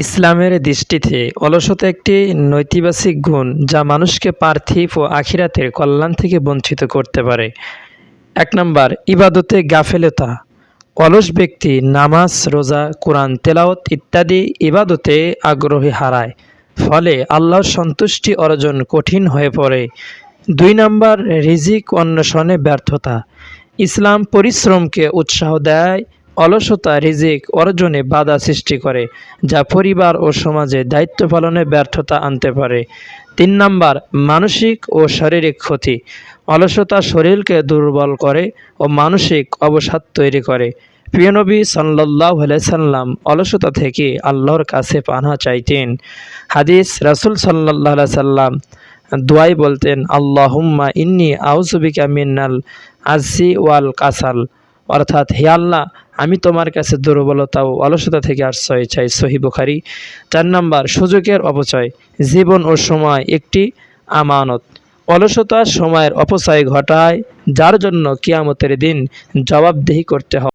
ইসলামের দৃষ্টিতে অলসতা একটি নৈতিবাচক গুণ যা মানুষকে পার্থিব ও আখিরাতের কল্যাণ থেকে বঞ্চিত করতে পারে। ১ নাম্বার, ইবাদতে গাফেলতা। অলস ব্যক্তি নামাজ, রোজা, কোরআন তেলাওয়াত ইত্যাদি ইবাদতে আগ্রহী হারায়, ফলে আল্লাহর সন্তুষ্টি অর্জন কঠিন হয়ে পড়ে। ২ নাম্বার, রিজিক অন্বেষণে ব্যর্থতা। ইসলাম পরিশ্রমকে উৎসাহ দেয়, অলসতা রিজিক অর্জনে বাধা সৃষ্টি করে, যা পরিবার ও সমাজে দায়িত্ব পালনে ব্যর্থতা আনতে পারে। ৩ নাম্বার, মানসিক ও শারীরিক ক্ষতি। অলসতা শরীরকে দুর্বল করে ও মানসিক অবসাদ তৈরি করে। প্রিয় নবী সাল্লাল্লাহু আলাইহি সাল্লাম অলসতা থেকে আল্লাহর কাছে পানাহ চাইতেন। হাদিস, রাসূল সাল্লাল্লাহু আলাইহি সাল্লাম দোয়ায় বলতেন, আল্লাহুম্মা ইন্নী আউযু বিকা মিনাল আজজি ওয়াল কাসাল, অর্থাৎ হে আল্লাহ, আমি তোমার কাছে দুর্বলতা ও অলসতা থেকে আশ্রয় চাই। সহিহ বুখারী। ৪ নাম্বার, সুযোগের অপচয়। জীবন ও সময় একটি আমানত। অলসতা সময়ের অপচয় ঘটায়, যার জন্য কিয়ামতের দিন জবাবদিহি করতে হবে।